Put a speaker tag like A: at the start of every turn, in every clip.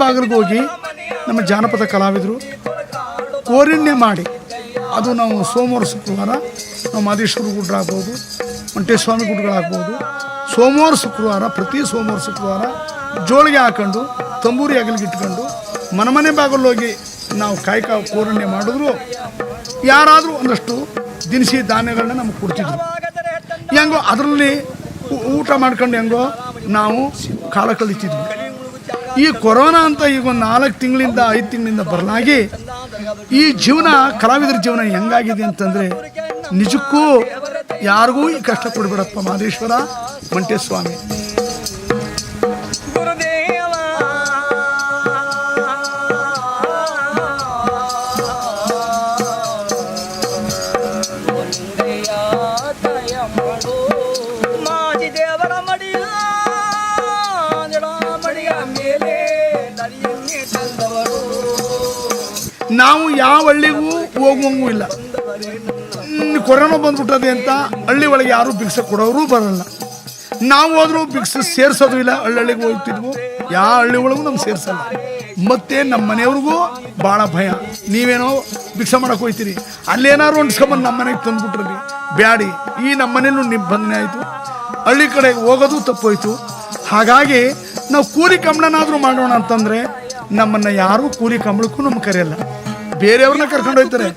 A: ಬಾಗಿಲಿಗೆ ಹೋಗಿ ನಮ್ಮ ಜಾನಪದ ಕಲಾವಿದರು ಕೋರಿನ್ಯ ಮಾಡಿ, ಅದು ನಾವು ಸೋಮವಾರ ಶುಕ್ರವಾರ ನಾವು ಮಾದೇಶ್ವರ ಗುಡ್ಡ ಆಗ್ಬೋದು, ಮಂಟೇಸ್ವಾಮಿ ಗುಡ್ಡಗಳಾಗ್ಬೋದು, ಶುಕ್ರವಾರ ಪ್ರತಿ ಸೋಮವಾರ ಶುಕ್ರವಾರ ಜೋಳಿಗೆ ಹಾಕೊಂಡು ತಂಬೂರಿ ಅಗಲಿಗಿಟ್ಕೊಂಡು ಮನೆ ಬಾಗಿಲು ಹೋಗಿ ನಾವು ಕಾಯಕ ಕೋರಣ್ಯ ಮಾಡಿದ್ರು ಯಾರಾದರೂ ಒಂದಷ್ಟು ದಿನಸಿ ಧಾನ್ಯಗಳನ್ನ ನಮಗೆ ಕೊಡ್ತಿದ್ರು. ಹೆಂಗೋ ಅದರಲ್ಲಿ ಊಟ ಮಾಡ್ಕೊಂಡು ಹೆಂಗೋ ನಾವು ಕಾಲ ಕಳೀತಿದ್ವಿ. ಈ ಕೊರೋನಾ ಅಂತ ಈಗ ಒಂದು 4 ತಿಂಗಳಿಂದ 5 ತಿಂಗಳಿಂದ ಬರಲಾಗಿ ಈ ಜೀವನ, ಕಲಾವಿದರ ಜೀವನ ಹೆಂಗಾಗಿದೆ ಅಂತಂದರೆ ನಿಜಕ್ಕೂ ಯಾರಿಗೂ ಈ ಕಷ್ಟ ಕೊಡಬೇಡಪ್ಪ ಮಾದೇಶ್ವರ ಮಂಟೇಸ್ವಾಮಿ. ನಾವು ಯಾವ ಹಳ್ಳಿಗೂ ಹೋಗುವಂಗೂ ಇಲ್ಲ. ಕೊರೋನಾ ಬಂದ್ಬಿಟ್ಟದೆ ಅಂತ ಹಳ್ಳಿ ಒಳಗೆ ಯಾರು ಭಿಕ್ಷೆ ಕೊಡೋರು ಬರಲ್ಲ. ನಾವು ಹೋದ್ರೂ ಭಿಕ್ಷೆ ಸೇರ್ಸೋದು ಇಲ್ಲ. ಹಳ್ಳಿಗೆ ಹೋಗ್ತಿದ್ವು, ಯಾವ ಹಳ್ಳಿ ಒಳಗೂ ನಮ್ಗೆ ಸೇರ್ಸಲ್ಲ. ಮತ್ತೆ ನಮ್ಮ ಮನೆಯವ್ರಿಗೂ ಭಾಳ ಭಯ, ನೀವೇನೋ ಭಿಕ್ಷೆ ಮಾಡಕ್ಕೆ ಹೋಗ್ತೀರಿ, ಅಲ್ಲೇನಾದ್ರು ಹೊಂಡ್ಸ್ಕೊಂಬಂದು ನಮ್ಮ ಮನೆಗೆ ತಂದುಬಿಟ್ರಿ ಬ್ಯಾಡಿ. ಈ ನಮ್ಮ ಮನೇಲೂ ನಿಬಂಧನೆ ಆಯಿತು, ಹಳ್ಳಿ ಕಡೆ ಹೋಗೋದು ತಪ್ಪೋಯ್ತು. ಹಾಗಾಗಿ ನಾವು ಕೂಲಿ ಕಂಬಳನಾದರೂ ಮಾಡೋಣ ಅಂತಂದರೆ ನಮ್ಮನ್ನು ಯಾರೂ ಕೂಲಿ ಕಂಬಳಕ್ಕೂ ನಮ್ಗೆ ಕರೆಯಲ್ಲ, ಬೇರೆಯವ್ರನ್ನ ಕರ್ಕೊಂಡು ಹೋಗ್ತಾರೆ.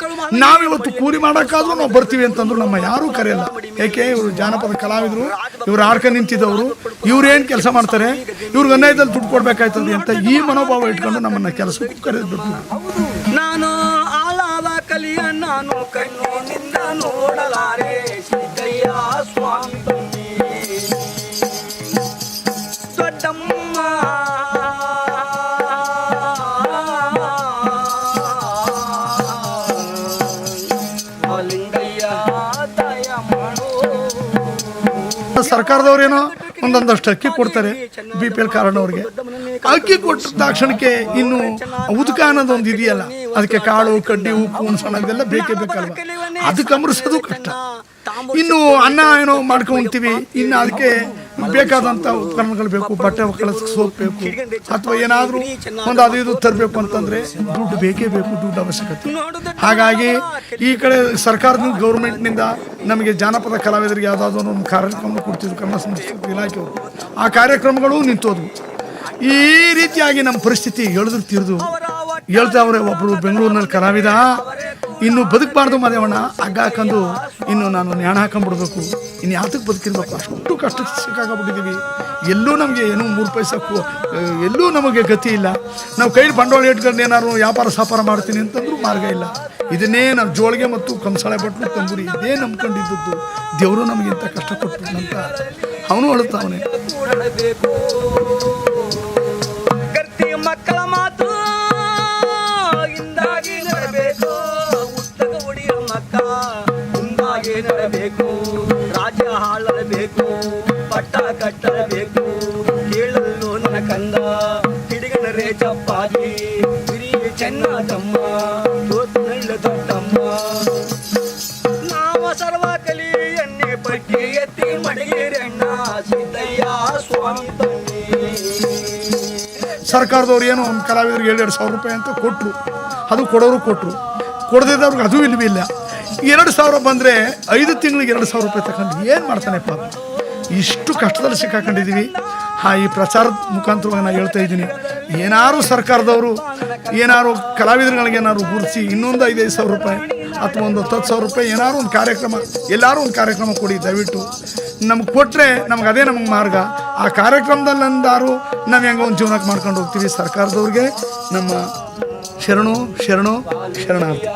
A: ನಾವಿವತ್ತು ಕೂಲಿ ಮಾಡೋಕ್ಕಾದ್ರೂ ನಾವು ಬರ್ತೀವಿ ಅಂತಂದ್ರು ನಮ್ಮ ಯಾರೂ ಕರೆಯಲ್ಲ. ಏಕೆ? ಇವರು ಜಾನಪದ ಕಲಾವಿದರು, ಇವ್ರು ಆಡ್ಕೊಂಡು ನಿಂತಿದ್ದವರು, ಇವ್ರೇನು ಕೆಲಸ ಮಾಡ್ತಾರೆ, ಇವ್ರಿಗೆ ಅನ್ಯಾಯದಲ್ಲಿ ದುಡ್ಡು ಕೊಡ್ಬೇಕಾಯ್ತದೆ ಅಂತ ಈ ಮನೋಭಾವ ಇಟ್ಕೊಂಡು ನಮ್ಮನ್ನು ಕೆಲಸಕ್ಕೂ ಕರೆಯಬೇಕು.
B: ನಾನು ಆಲಾದ ಕಲಿಯ ನಾನು ಕಣ್ಣಿನಿಂದ ನೋಡಲಾರೆ ಸಿದ್ದಯ್ಯ ಸ್ವಾಮಿ ದೊಡ್ಡಮ್ಮ
A: ಸರ್ಕಾರದವ್ರೇನೋ ಒಂದೊಂದಷ್ಟು ಅಕ್ಕಿ ಕೊಡ್ತಾರೆ BPL ಕಾರ್ಡ್ನವ್ರಿಗೆ. ಅಕ್ಕಿ ಕೊಟ್ಟ ತಕ್ಷಣಕ್ಕೆ ಇನ್ನು ಉದಕ ಅನ್ನೋದೊಂದು ಇದೆಯಲ್ಲ, ಅದಕ್ಕೆ ಕಾಳು ಕಡ್ಡಿ ಉಪ್ಪು ಹುಣ್ಸೋಣದೆಲ್ಲ ಬೇಕೇ ಬೇಕಲ್ವ, ಅದಕ್ಕೆ ಅಮೃಸೋದು ಕಷ್ಟ. ಇನ್ನು ಅನ್ನ ಏನೋ ಮಾಡ್ಕೊಂತೀವಿ, ಇನ್ನು ಅದಕ್ಕೆ ಬೇಕಾದಂಥ ಉಪಕರಣಗಳು ಬೇಕು, ಬಟ್ಟೆ ಒಕ್ಕಳಕ್ಕೆ ಸೋಪ್ ಬೇಕು, ಅಥವಾ ಏನಾದರೂ ಒಂದು ಅದು ಇದು ತರಬೇಕು ಅಂತಂದರೆ ದುಡ್ಡು ಬೇಕೇ ಬೇಕು, ದುಡ್ಡು ಅವಶ್ಯಕತೆ. ಹಾಗಾಗಿ ಈ ಕಡೆ ಸರ್ಕಾರದ ಗೌರ್ಮೆಂಟ್ನಿಂದ ನಮಗೆ ಜಾನಪದ ಕಲಾವಿದರಿಗೆ ಯಾವುದಾದ್ರೂ ಒಂದು ಕಾರ್ಯಕ್ರಮ ಕೊಡ್ತಿದ್ರು ಕನ್ನಡ ಸಂಸ್ಕೃತಿ ಇಲಾಖೆಯವರು. ಆ ಕಾರ್ಯಕ್ರಮಗಳು ನಿಂತೋದ್ವು. ಈ ರೀತಿಯಾಗಿ ನಮ್ಮ ಪರಿಸ್ಥಿತಿ ಎಳೆದು ತಿರುದು ಹೇಳ್ತಾವ್ರೆ. ಒಬ್ಬರು ಬೆಂಗಳೂರಿನಲ್ಲಿ ಕಲಾವಿದ, ಇನ್ನು ಬದುಕಬಾರ್ದು ಮದೇವಣ್ಣ, ಹಗ್ಗ ಹಾಕೊಂಡು ಇನ್ನು ನಾನು ನ್ಯಾಣ ಹಾಕೊಂಡ್ಬಿಡ್ಬೇಕು, ಇನ್ನು ಯಾತಕ್ಕೆ ಬದುಕಿರ್ಬೇಕು, ಅಷ್ಟು ಕಷ್ಟಕ್ಕೆ ಸಿಕ್ಕಾಗ್ಬಿಟ್ಟಿದ್ದೀವಿ. ಎಲ್ಲೂ ನಮಗೆ ಏನೋ 3 ಪೈಸಕ್ಕೂ ಎಲ್ಲೂ ನಮಗೆ ಗತಿ ಇಲ್ಲ. ನಾವು ಕೈಲಿ ಬಂಡವಾಳ ಇಟ್ಕೊಂಡು ಏನಾದ್ರು ವ್ಯಾಪಾರ ಸಾಪಾರ ಮಾಡ್ತೀನಿ ಅಂತಂದ್ರೂ ಮಾರ್ಗ ಇಲ್ಲ. ಇದನ್ನೇ ನಾವು ಜೋಳಿಗೆ ಮತ್ತು ಕಂಸಾಳೆ ಬಟ್ಟಲು ತಂಬೂರಿ ಇದೇ ನಂಬ್ಕೊಂಡಿದ್ದದ್ದು. ದೇವರು ನಮಗೆ ಇಂಥ ಕಷ್ಟ ಕೊಟ್ಟಂತ ಅವನು ಅಳುತ್ತಾವನೆ.
B: ಮಕ್ಕಳ ಮಾತು ಹಿಂದಾಗಿ ನಡಬೇಕು, ಉತ್ತಗ ಒಡಿಯ ಮಕ್ಕ ಮುಂದಾಗಿ ನಡಬೇಕು, ರಾಜ್ಯ ಹಾಳಬೇಕು, ಪಟ್ಟ ಕಟ್ಟಬೇಕು, ಕೇಳಲು ನನ್ನ ಕಂದ ಹಿಡಿಗನರೇ ಚಪ್ಪಾಗಿ ಹಿರಿಯ ಚೆನ್ನ ತಮ್ಮ ತೋತನಳ್ಳ ದೊಡ್ಡಮ್ಮ ನಾವ ಸರ್ವ ಕಲಿ ಎಣ್ಣೆ ಪಟ್ಟಿ ಎತ್ತಿ ಮಡಗಿರಣ್ಣ ಸಿದ್ದಯ್ಯ ಸ್ವಾಮಿ ಬನ್ನಿ.
A: ಸರ್ಕಾರದವ್ರು ಏನೋ ಒಂದು ಕಲಾವಿದರಿಗೆ 2,000 ರೂಪಾಯಿ ಅಂತ ಕೊಟ್ಟರು, ಅದು ಕೊಡೋರು ಕೊಟ್ಟರು, ಕೊಡದಿದ್ದವ್ರಿಗೆ ಅದು ಇಲ್ಲವೇ ಇಲ್ಲ. 2,000 ಬಂದರೆ 5 ತಿಂಗಳಿಗೆ 2,000 ರೂಪಾಯಿ ತಗೊಂಡು ಏನು ಮಾಡ್ತಾನೆಪ್ಪ. ಇಷ್ಟು ಕಷ್ಟದಲ್ಲಿ ಸಿಕ್ಕಾಕೊಂಡಿದ್ದೀವಿ. ಈ ಪ್ರಚಾರದ ಮುಖಾಂತರವಾಗಿ ನಾನು ಹೇಳ್ತಾ ಇದ್ದೀನಿ, ಏನಾರು ಸರ್ಕಾರದವರು ಏನಾರು ಕಲಾವಿದರುಗಳಿಗೆ ಏನಾದ್ರು ಗುರುತಿಸಿ ಇನ್ನೊಂದು 5,000 ರೂಪಾಯಿ ಅಥವಾ ಒಂದು 10,000 ರೂಪಾಯಿ ಏನಾರು ಒಂದು ಕಾರ್ಯಕ್ರಮ, ಎಲ್ಲರೂ ಒಂದು ಕಾರ್ಯಕ್ರಮ ಕೊಡಿ ದಯವಿಟ್ಟು. ನಮ್ಗೆ ಕೊಟ್ಟರೆ ನಮ್ಗೆ ಅದೇ ನಮಗೆ ಮಾರ್ಗ. ಆ ಕಾರ್ಯಕ್ರಮದಲ್ಲಂದಾರು ನಾವು ಹೆಂಗೋ ಒಂದು ಜೀವನಕ್ಕೆ ಮಾಡ್ಕೊಂಡು ಹೋಗ್ತೀವಿ. ಸರ್ಕಾರದವ್ರಿಗೆ ನಮ್ಮ ಶರಣು ಶರಣಾರ್ಥಿ.